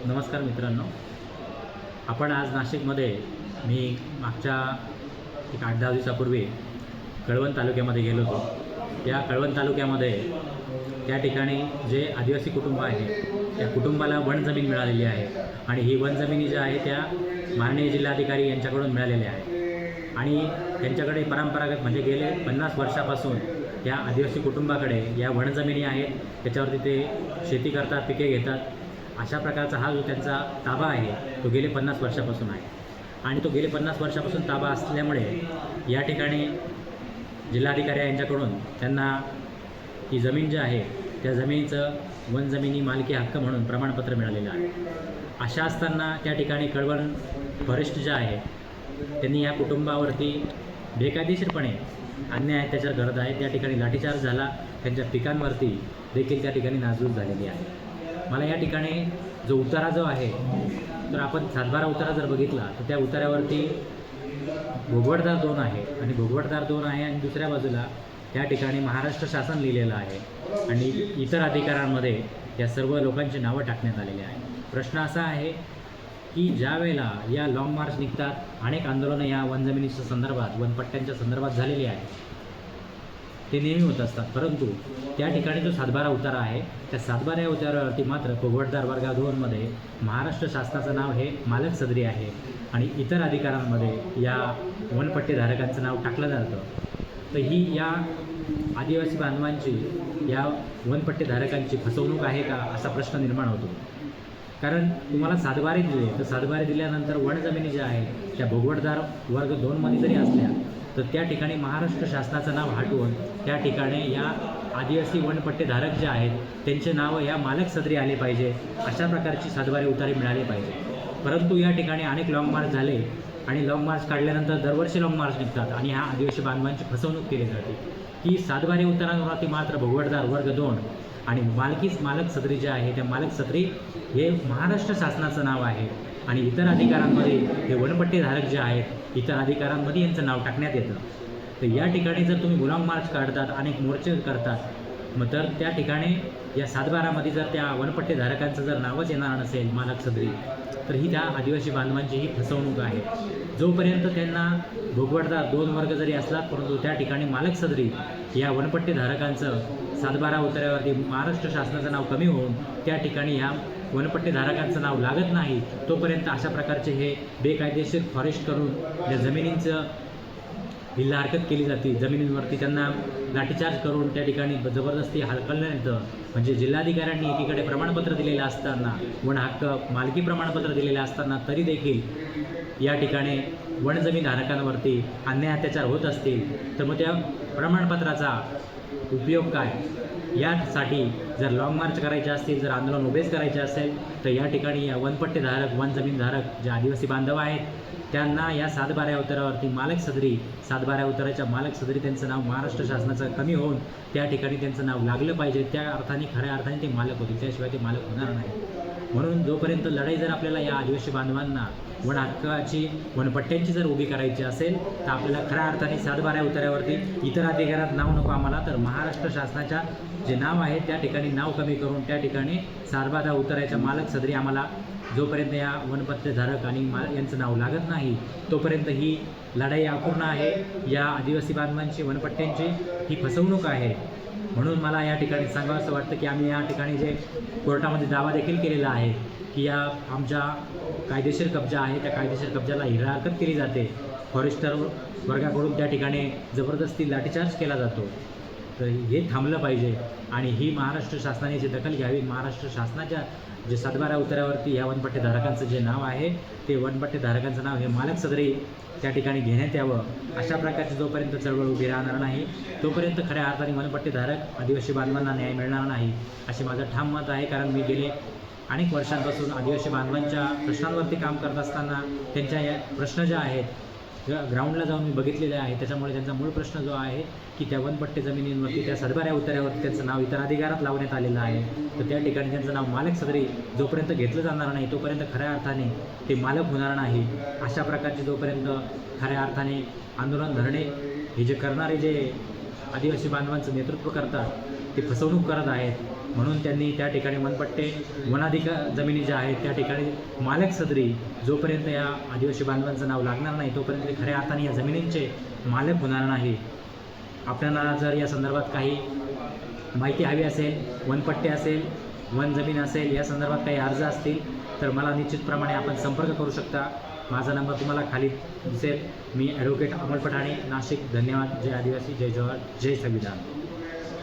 नमस्कार मित्रांनो, आपण आज नाशिकमध्ये मी मागच्या एक 8-10 दिवसापूर्वी कळवण तालुक्यामध्ये गेलो होतो। या कळवण तालुक्यामध्ये त्या ठिकाणी जे आदिवासी कुटुंब आहे त्या कुटुंबाला वन जमीन मिळालेली आहे आणि ही वन जमिनी जी आहे त्या माननीय जिल्हाधिकारी यांच्याकडून मिळालेल्या आहे आणि त्यांच्याकडे परंपरागत म्हणजे गेले 50 वर्षापासून या आदिवासी कुटुंबाकडे या वन जमिनी आहेत, त्याच्यावरती ते शेती करतात, पिके घेतात। अशा प्रकारचा हा जो त्यांचा ताबा आहे तो गेले 50 वर्षापासून आहे आणि तो गेले 50 वर्षापासून ताबा असल्यामुळे या ठिकाणी जिल्हाधिकारी यांच्याकडून त्यांना ही जमीन जी आहे त्या जमिनीचं वन जमिनी मालकी हक्क म्हणून प्रमाणपत्र मिळालेलं आहे। अशा असताना त्या ठिकाणी कळवण फॉरेस्ट जे आहे त्यांनी या कुटुंबावरती बेकायदेशीरपणे अन्याय अत्याचार करत आहे। त्या ठिकाणी लाठीचार्ज झाला, त्यांच्या पिकांवरती देखील त्या ठिकाणी नासधूस झालेली आहे। मला या ठिकाणी जो उतारा जो आहे तर आपण 7-12 उतारा जर बघितला तर त्या उतार्यावरती भोगवटदार 2 आहे आणि भोगवटदार 2 आहे आणि दुसऱ्या बाजूला त्या ठिकाणी महाराष्ट्र शासन लिहिलेलं आहे आणि इतर अधिकारांमध्ये या सर्व लोकांची नावं टाकण्यात आलेली आहे। प्रश्न असा आहे की ज्या वेळेला या लाँग मार्च निघतात, अनेक आंदोलनं या वन जमिनीच्या संदर्भात, वनपट्ट्यांच्या संदर्भात झालेली आहे, ते नेहमी होत असतात, परंतु त्या ठिकाणी जो 7-12 उतारा आहे त्या 7-12 उतारावरती मात्र भोगवटदार वर्ग 2मध्ये महाराष्ट्र शासनाचं नाव हे मालक सदरी आहे आणि इतर अधिकारांमध्ये या वनपट्टेधारकांचं नाव टाकलं जातं। तर ही या आदिवासी बांधवांची, या वनपट्टेधारकांची फसवणूक आहे का असा प्रश्न निर्माण होतो। कारण तुम्हाला 7-12 दिले तर 7-12 दिल्यानंतर वन जमिनी ज्या आहेत त्या भोगवटदार वर्ग 2मध्ये जरी असल्या तर त्या ठिकाणी महाराष्ट्र शासनाचं नाव हटवून त्या ठिकाणी या आदिवासी वनपट्टेधारक जे आहेत त्यांचे नावं या मालक सदरी आले पाहिजे, अशा प्रकारची 7-12 उतारे मिळाले पाहिजे। परंतु या ठिकाणी अनेक लाँग मार्च झाले आणि लाँग मार्च काढल्यानंतर दरवर्षी लाँग मार्च निघतात आणि ह्या आदिवासी बांधवांची फसवणूक केली जाते की 7-12 उतारांवरती मात्र भोगवटदार वर्ग 2 आणि मालक सदरी जे आहे त्या मालक सदरी हे महाराष्ट्र शासनाचं नाव आहे आणि इतर अधिकारांमध्ये हे वनपट्टेधारक जे आहेत इतर अधिकारांमध्ये यांचं नाव टाकण्यात येतं। तर या ठिकाणी जर तुम्ही गुलाम मार्च काढतात, अनेक मोर्चे करतात, मग तर त्या ठिकाणी या 7-12मध्ये जर त्या वनपट्टेधारकांचं जर नावच येणार नसेल मालक सदरी तर ही त्या आदिवासी बांधवांची ही फसवणूक आहे। जोपर्यंत त्यांना भोगवटदार 2 वर्ग जरी असला परंतु त्या ठिकाणी मालक सदरी या वनपट्टेधारकांचं 7-12 उतार्यावरती महाराष्ट्र शासनाचं नाव कमी होऊन त्या ठिकाणी ह्या वनपट्टेधारकांचं नाव लागत नाही, तोपर्यंत अशा प्रकारचे हे बेकायदेशीर फॉरेस्ट करून या जमिनींचं हिल्ला हरकत केली जाते। जमिनींवरती त्यांना लाठीचार्ज करून त्या ठिकाणी जबरदस्ती हलकलण्यात येतं। म्हणजे जिल्हाधिकाऱ्यांनी एकीकडे प्रमाणपत्र दिलेलं असताना, वन हक्क मालकी प्रमाणपत्र दिलेलं असताना तरी देखील या ठिकाणी वन जमीनधारकांवरती अन्याय अत्याचार होत असतील तर मग त्या प्रमाणपत्राचा उपयोग काय? यासाठी जर लाँग मार्च करायचे असतील, जर आंदोलन उभेच करायचे असेल तर या ठिकाणी या वनपट्टेधारक, वन जमीनधारक जे आदिवासी बांधव आहेत त्यांना या 7-12 उतारावरती मालक सदरी, 7-12 उताराच्या मालक सदरी त्यांचं नाव महाराष्ट्र शासनाचं कमी होऊन त्या ठिकाणी त्यांचं नाव लागलं पाहिजे। त्या अर्थाने, खऱ्या अर्थाने ते मालक होतील, त्याशिवाय ते मालक होणार नाही। म्हणून जोपर्यंत लढाई जर आपल्याला या आदिवासी बांधवांना वन हक्काची, वनपट्ट्यांची जर उभी करायची असेल तर आपल्याला खऱ्या अर्थाने 7-12 उतार्यावरती इतर अधिकारात नाव नको आम्हाला, तर महाराष्ट्र शासनाच्या जे नाव आहे त्या ठिकाणी नाव कमी करून त्या ठिकाणी 7-12 उतार्याच्या मालक सदरी आम्हाला जोपर्यंत या वनपट्टेधारक आणि यांचं नाव लागत नाही तोपर्यंत ही लढाई अपूर्ण आहे। या आदिवासी बांधवांची, वनपट्ट्यांची ही फसवणूक आहे। म्हणून मला या ठिकाणी सांगावं असं वाटतं की आम्ही या ठिकाणी जे कोर्टामध्ये दावा देखील केलेला आहे की या आमच्या कायदेशीर कब्जा आहे त्या कायदेशीर कब्जाला हिरा हरकत केली जाते, फॉरेस्टर वर्गाकडून त्या ठिकाणी जबरदस्ती लाठीचार्ज केला जातो, तर हे थांबलं पाहिजे आणि ही महाराष्ट्र शासनाने जी दखल घ्यावी। महाराष्ट्र शासनाच्या जे 7-12 उतार्यावरती ह्या वनपट्टेधारकांचं जे नाव आहे ते वनपट्टेधारकांचं नाव हे मालक सदरी त्या ठिकाणी घेण्यात यावं। अशा प्रकारची जोपर्यंत चळवळ उभी राहणार नाही तोपर्यंत खऱ्या अर्थाने वनपट्टेधारक, आदिवासी बांधवांना न्याय मिळणार नाही असे माझं ठाम मत आहे। कारण मी गेले अनेक वर्षांपासून आदिवासी बांधवांच्या प्रश्नांवरती काम करत असताना त्यांच्या या प्रश्न ज्या आहेत ग्राउंडला जाऊन मी बघितलेले आहे, त्याच्यामुळे त्यांचा मूळ प्रश्न जो आहे की त्या वनपट्टे जमिनींवरती त्या 7-12 उतार्यावरती त्यांचं नाव इतर अधिकारात लावण्यात आलेलं आहे, तर त्या ठिकाणी त्यांचं नाव मालक सदरी जोपर्यंत घेतलं जाणार नाही तोपर्यंत खऱ्या अर्थाने ते मालक होणार नाही। अशा प्रकारचे जोपर्यंत खऱ्या अर्थाने आंदोलन, धरणे हे जे करणारे जे आदिवासी बांधवांचं नेतृत्व करतात ते फसवणूक करत आहेत, म्हणून त्यांनी त्या ठिकाणी वनपट्टे जमिनी ज्या आहेत त्या ठिकाणी मालक सदरी जोपर्यंत या आदिवासी बांधवांचं नाव लागणार नाही तोपर्यंत ते खऱ्या अर्थाने या जमिनींचे मालक होणार नाही. आपल्याला जर या संदर्भात काही माहिती हवी असेल, वनपट्टे असेल, वन जमीन असेल, या संदर्भात काही अर्ज असतील तर मला निश्चितप्रमाणे आपण संपर्क करू शकता. माझा नंबर तुम्हाला खाली दिसेल. मी ॲडव्होकेट अमोल पठाणे, नाशिक. धन्यवाद. जय आदिवासी, जय जवाहर, जय संविधान.